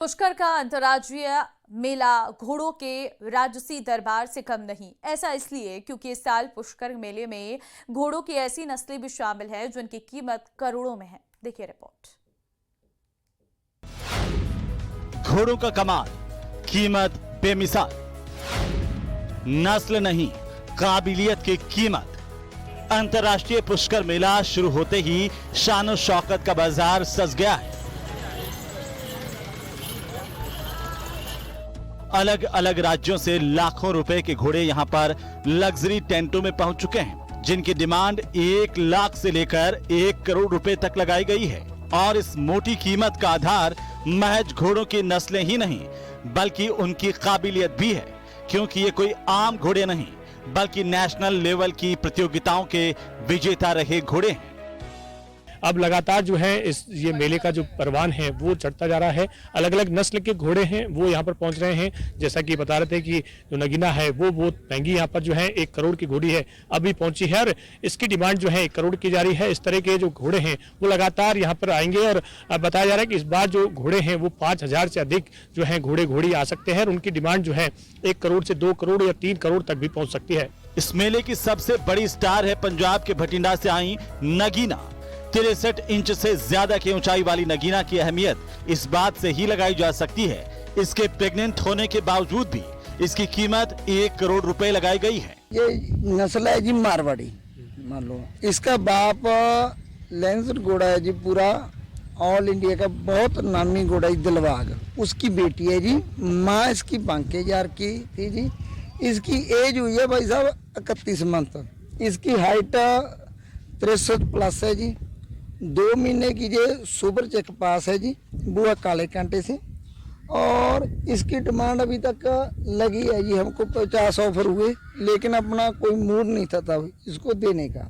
पुष्कर का अंतर्राज्यीय मेला घोड़ों के राजसी दरबार से कम नहीं। ऐसा इसलिए क्योंकि इस साल पुष्कर मेले में घोड़ों की ऐसी नस्लें भी शामिल है जिनकी कीमत करोड़ों में है। देखिए रिपोर्ट। घोड़ों का कमाल, कीमत बेमिसाल, नस्ल नहीं काबिलियत की कीमत। अंतर्राष्ट्रीय पुष्कर मेला शुरू होते ही शान शौकत का बाजार सज गया है। अलग अलग राज्यों से लाखों रुपए के घोड़े यहां पर लग्जरी टेंटों में पहुंच चुके हैं, जिनकी डिमांड 1 लाख से लेकर 1 करोड़ रुपए तक लगाई गई है। और इस मोटी कीमत का आधार महज घोड़ों की नस्लें ही नहीं बल्कि उनकी काबिलियत भी है, क्योंकि ये कोई आम घोड़े नहीं बल्कि नेशनल लेवल की प्रतियोगिताओं के विजेता रहे घोड़े हैं। अब लगातार जो है ये मेले का जो परवान है वो चढ़ता जा रहा है। अलग अलग नस्ल के घोड़े हैं वो यहाँ पर पहुँच रहे हैं। जैसा कि बता रहे थे कि जो नगीना है वो बहुत महंगी यहाँ पर जो है 1 करोड़ की घोड़ी है अभी पहुंची है और इसकी डिमांड जो है 1 करोड़ की जा रही है। इस तरह के जो घोड़े हैं वो लगातार यहाँ पर आएंगे और बताया जा रहा है कि इस बार जो घोड़े हैं वो 5000 से अधिक जो है घोड़ी आ सकते हैं और उनकी डिमांड जो है 1 करोड़ से 2 करोड़ या 3 करोड़ तक भी पहुँच सकती है। इस मेले की सबसे बड़ी स्टार है पंजाब के भटिंडा से आई नगीना। 63 इंच से ज्यादा की ऊंचाई वाली नगीना की अहमियत इस बात से ही लगाई जा सकती है, इसके प्रेग्नेंट होने के बावजूद भी इसकी कीमत 1 करोड़ रुपए लगाई गई है। ये नस्ल है जी मारवाड़ी, मान लो इसका बाप लेंसर घोड़ा है जी, पूरा ऑल इंडिया का बहुत नामी घोड़ा है दिलबाग। उसकी बेटी है जी, माँ इसकी बांके जार की थी जी। इसकी एज हुई है भाई साहब 31 मंथ। इसकी हाइट 63 प्लस है जी। 2 महीने की जो सुपर चेक पास है जी, बुआ काले कांटे से। और इसकी डिमांड अभी तक लगी है जी, हमको 50 ऑफर हुए लेकिन अपना कोई मूड नहीं था तब इसको देने का।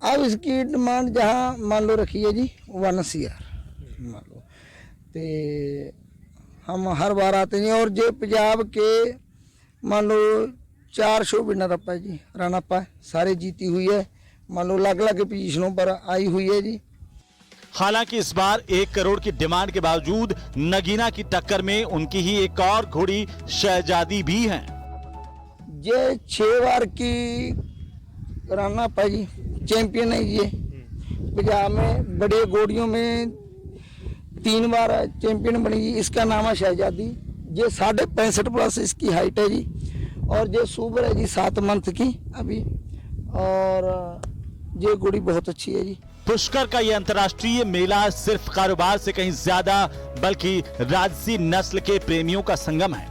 अब इसकी डिमांड जहाँ मान लो रखी है जी 1 CR मान लो। तो हम हर बार आते हैं और जो पंजाब के मान लो 4 शो विनर अपा जी राना पा सारे जीती हुई है, मान लो अलग अलग पोजीशनों पर आई हुई है जी। हालांकि इस बार 1 करोड़ की डिमांड के बावजूद नगीना की टक्कर में उनकी ही एक और घोड़ी शहजादी भी है। ये 6 बार की राना पा जी चैंपियन है। ये पंजाब में बड़े घोड़ियों में 3 बार चैंपियन बनी जी। इसका नाम है शहजादी। ये 65.5 प्लस इसकी हाइट है जी। और ये सुपर है जी 7 मंथ की अभी। और ये घोड़ी बहुत अच्छी है जी। पुष्कर का यह अंतर्राष्ट्रीय मेला सिर्फ कारोबार से कहीं ज्यादा बल्कि राजसी नस्ल के प्रेमियों का संगम है।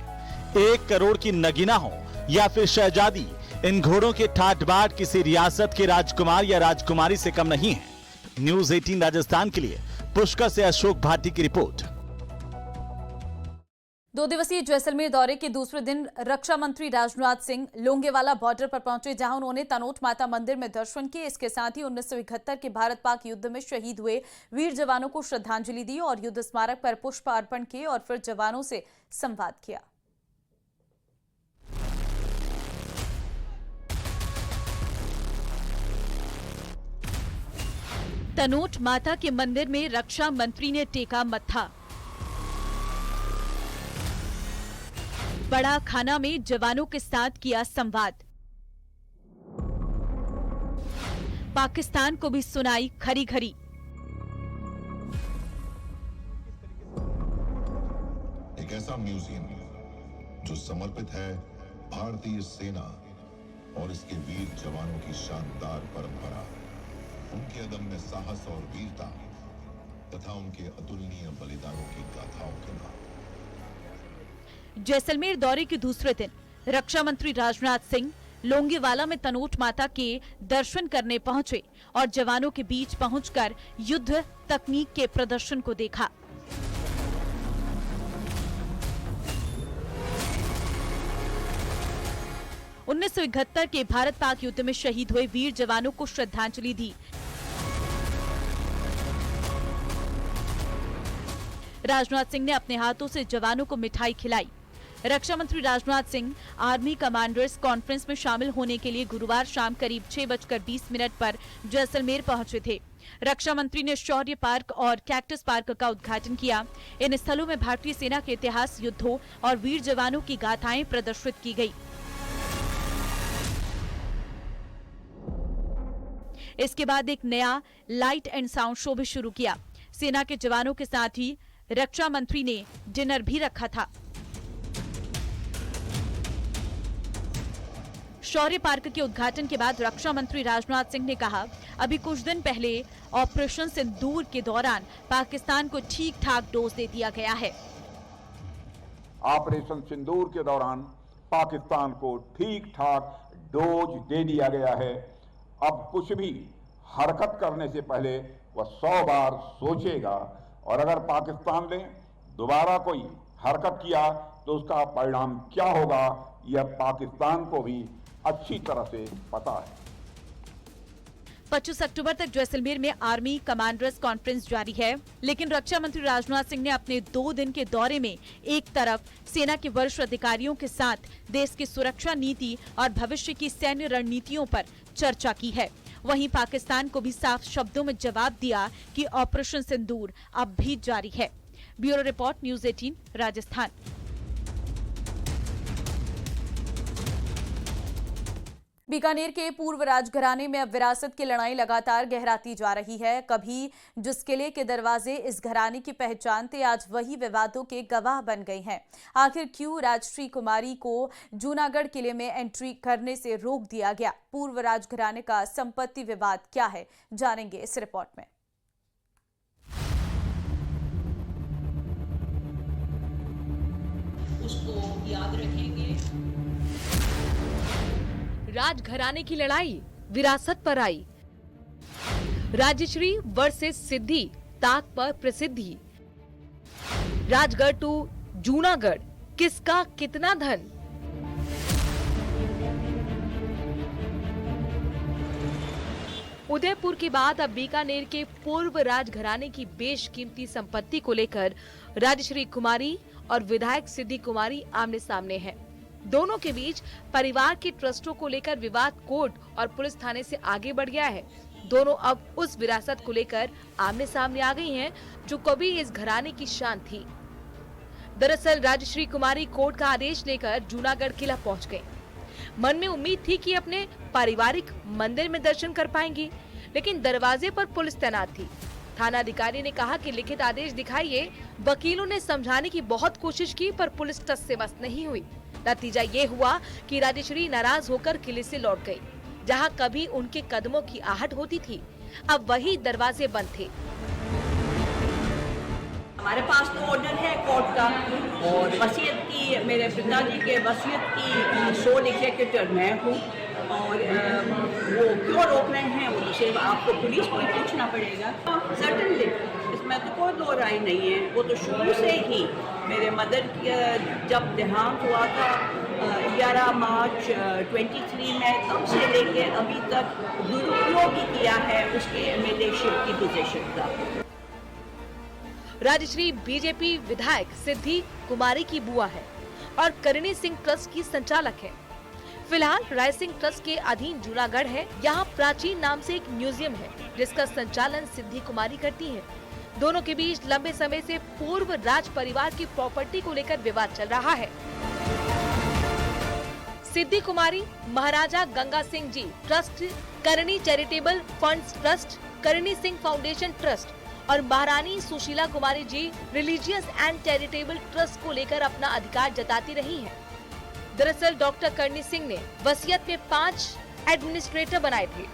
1 करोड़ की नगीना हो या फिर शहजादी, इन घोड़ों के ठाट बाट किसी रियासत के राजकुमार या राजकुमारी से कम नहीं है। न्यूज़ 18 राजस्थान के लिए पुष्कर से अशोक भाटी की रिपोर्ट। 2 दिवसीय जैसलमेर दौरे के दूसरे दिन रक्षा मंत्री राजनाथ सिंह लोंगेवाला बॉर्डर पर पहुंचे, जहां उन्होंने तनोट माता मंदिर में दर्शन किए। इसके साथ ही 1971 के भारत पाक युद्ध में शहीद हुए वीर जवानों को श्रद्धांजलि दी और युद्ध स्मारक पर पुष्प अर्पण किए और फिर जवानों से संवाद किया। तनोट माता के मंदिर में रक्षा मंत्री ने टेका मत्था। बड़ा खाना में जवानों के साथ किया संवाद। पाकिस्तान को भी सुनाई खरी खरी। एक ऐसा म्यूजियम जो समर्पित है भारतीय सेना और इसके वीर जवानों की शानदार परंपरा, उनके अदम्य साहस और वीरता तथा उनके अतुलनीय बलिदानों की गाथाओं के नाम। जैसलमेर दौरे के दूसरे दिन रक्षा मंत्री राजनाथ सिंह लोंगेवाला में तनोट माता के दर्शन करने पहुंचे और जवानों के बीच पहुंचकर युद्ध तकनीक के प्रदर्शन को देखा। उन्नीस 1971 के भारत पाक युद्ध में शहीद हुए वीर जवानों को श्रद्धांजलि दी। राजनाथ सिंह ने अपने हाथों से जवानों को मिठाई खिलाई। रक्षा मंत्री Rajnath Singh army commanders conference में शामिल होने के लिए गुरुवार शाम करीब 6:20 पर जैसलमेर पहुंचे थे। रक्षा मंत्री ने शौर्य पार्क और कैक्टस पार्क का उद्घाटन किया। इन स्थलों में भारतीय सेना के इतिहास, युद्धों और वीर जवानों की गाथाएं प्रदर्शित की गई। इसके बाद एक नया लाइट एंड साउंड शो भी शुरू किया। सेना के जवानों के साथ ही रक्षा मंत्री ने डिनर भी रखा था। शौर्य पार्क के उद्घाटन के बाद रक्षा मंत्री राजनाथ सिंह ने कहा, अभी कुछ दिन पहले ऑपरेशन सिंदूर के दौरान पाकिस्तान को ठीक ठाक डोज दे दिया गया है। ऑपरेशन सिंदूर के दौरान पाकिस्तान को ठीक ठाक डोज दे दिया गया है। अब कुछ भी हरकत करने से पहले वह 100 बार सोचेगा, और अगर पाकिस्तान ने दोबारा कोई हरकत किया तो उसका परिणाम क्या होगा, यह पाकिस्तान को भी अच्छी तरह से पता है। 25 अक्टूबर तक जैसलमेर में आर्मी कमांडर्स कॉन्फ्रेंस जारी है, लेकिन रक्षा मंत्री राजनाथ सिंह ने अपने 2 दिन के दौरे में एक तरफ सेना के वरिष्ठ अधिकारियों के साथ देश की सुरक्षा नीति और भविष्य की सैन्य रणनीतियों पर चर्चा की है, वहीं पाकिस्तान को भी साफ शब्दों में जवाब दिया कि ऑपरेशन सिंदूर अब भी जारी है। Bureau report, news 18 Rajasthan. Bikaner के पूर्व राजघराने में अब विरासत की लड़ाई लगातार गहराती जा रही है। कभी जिस किले के दरवाजे इस घराने की पहचान थे, आज वही विवादों के गवाह बन गए हैं। आखिर क्यों राजश्री कुमारी को जूनागढ़ किले में एंट्री करने से रोक दिया गया? पूर्व राजघराने का संपत्ति विवाद क्या है, जानेंगे इस रिपोर्ट में। उसको याद रखेंगे। राजघराने की लड़ाई विरासत पर आई। राजश्री वर्सेस सिद्धि, ताक पर प्रसिद्धि। राजगढ़ टू जूनागढ़, किसका कितना धन? उदयपुर के बाद अब बीकानेर के पूर्व राजघराने की बेशकीमती संपत्ति को लेकर राजश्री कुमारी और विधायक सिद्धि कुमारी आमने सामने हैं। दोनों के बीच परिवार के ट्रस्टों को लेकर विवाद कोर्ट और पुलिस थाने से आगे बढ़ गया है। दोनों अब उस विरासत को लेकर आमने सामने आ गई हैं, जो कभी इस घराने की शान थी। दरअसल राजश्री कुमारी कोर्ट का आदेश लेकर जूनागढ़ किला पहुंच गई। मन में उम्मीद थी कि अपने पारिवारिक मंदिर में दर्शन कर पाएंगी, लेकिन दरवाजे पर पुलिस तैनात थी। थाना अधिकारी ने कहा कि लिखित आदेश दिखाइए। वकीलों ने समझाने की बहुत कोशिश की, पर पुलिस टस से मस नहीं हुई। नतीजा ये हुआ कि राजश्री नाराज होकर किले से लौट गई। जहां कभी उनके कदमों की आहट होती थी, अब वही दरवाजे बंद थे। हमारे पास तो ऑर्डर है कोर्ट का, और वसीयत की, मेरे पिताजी के वसीयत की सोल एग्जीक्यूटिव मैं हूँ, और वो क्यों रोक रहे हैं वो तो सिर्फ आपको पुलिस को ही पूछना पड़ेगा। सर्टनली इसमें तो कोई दो राय नहीं है। वो तो शुरू से ही मेरे मदर जब देहांत हुआ था 11 मार्च 23 में, तब से लेके अभी तक दुरुपयोग ही किया है उसके एमएलए-शिप की पोजीशन का। राजश्री बीजेपी विधायक सिद्धि कुमारी की बुआ है और करणी सिंह ट्रस्ट की संचालक है। फिलहाल राय सिंह ट्रस्ट के अधीन जूनागढ़ है। यहाँ प्राचीन नाम से एक म्यूजियम है, जिसका संचालन सिद्धि कुमारी करती है। दोनों के बीच लंबे समय से पूर्व राज परिवार की प्रॉपर्टी को लेकर विवाद चल रहा है। सिद्धि कुमारी महाराजा गंगा सिंह जी ट्रस्ट, करणी charitable funds trust, Karni Singh foundation trust और महारानी Sushila Kumari ji religious and charitable trust को लेकर अपना अधिकार जताती रही हैं। दरअसल डॉक्टर करणी सिंह ने वसीयत में 5 एडमिनिस्ट्रेटर बनाए थे।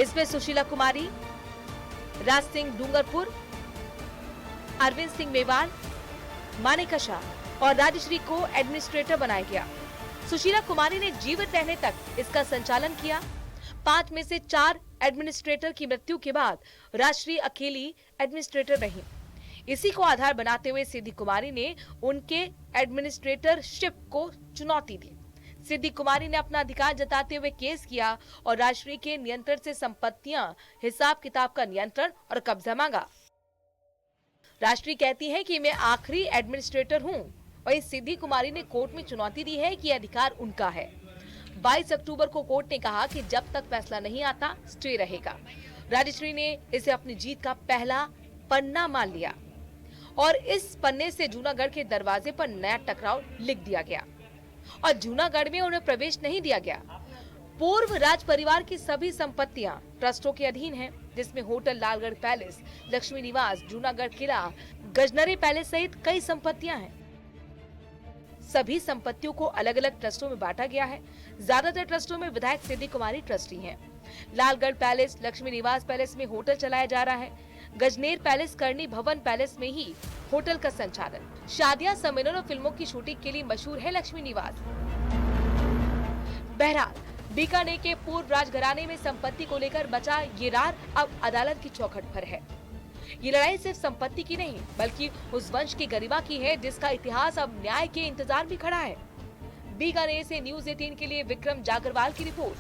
इसमें सुशीला कुमारी, राज सिंह डूंगरपुर, अरविंद सिंह मेवाड़, मानेका शाह और राजश्री को एडमिनिस्ट्रेटर बनाया गया। सुशीला कुमारी ने जीवित रहने तक इसका संचालन किया। 5 में से 4 एडमिनिस्ट्रेटर की मृत्यु के बाद राजश्री अकेली एडमिनिस्ट्रेटर रही। इसी को आधार बनाते हुए सिद्धि कुमारी ने उनके एडमिनिस्ट्रेटरशिप को चुनौती दी। सिद्धि कुमारी ने अपना अधिकार जताते हुए केस किया और राजश्री के नियंत्रण से संपत्तियां, हिसाब किताब का नियंत्रण और कब्जा मांगा। राजश्री कहती है कि मैं आखिरी एडमिनिस्ट्रेटर हूं, और इस सिद्धि कुमारी ने कोर्ट में चुनौती दी है कि अधिकार उनका है। 22 अक्टूबर को कोर्ट ने कहा कि जब तक फैसला नहीं आता स्टे रहेगा। राजश्री ने इसे अपनी जीत का पहला पन्ना मान लिया और इस पन्ने से जूनागढ़ के दरवाजे पर नया टकराव लिख दिया गया और जूनागढ़ में उन्हें प्रवेश नहीं दिया गया। पूर्व राज परिवार की सभी संपत्तियां ट्रस्टों के अधीन हैं, जिसमें होटल लालगढ़ पैलेस, लक्ष्मी निवास, जूनागढ़ किला, गजनरी पैलेस सहित कई संपत्तियां हैं। सभी संपत्तियों को अलग अलग ट्रस्टों में बांटा गया है। ज्यादातर ट्रस्टों में विधायक सिद्धि कुमारी ट्रस्टी हैं। लालगढ़ पैलेस, लक्ष्मी निवास पैलेस में होटल चलाया जा रहा है। गजनेर पैलेस, करणी भवन पैलेस में ही होटल का संचालन। शादियां, सम्मेलन और फिल्मों की शूटिंग के लिए मशहूर है लक्ष्मी निवास। बहरहाल बीकानेर के पूर्व राजघराने में संपत्ति को लेकर बचा ये रार अब अदालत की चौखट पर है। ये लड़ाई सिर्फ संपत्ति की नहीं, बल्कि उस वंश की गरिमा की है जिसका इतिहास अब न्याय के इंतजार में खड़ा है। बीकानेर से न्यूज़ 18 के लिए विक्रम जागरवाल की रिपोर्ट।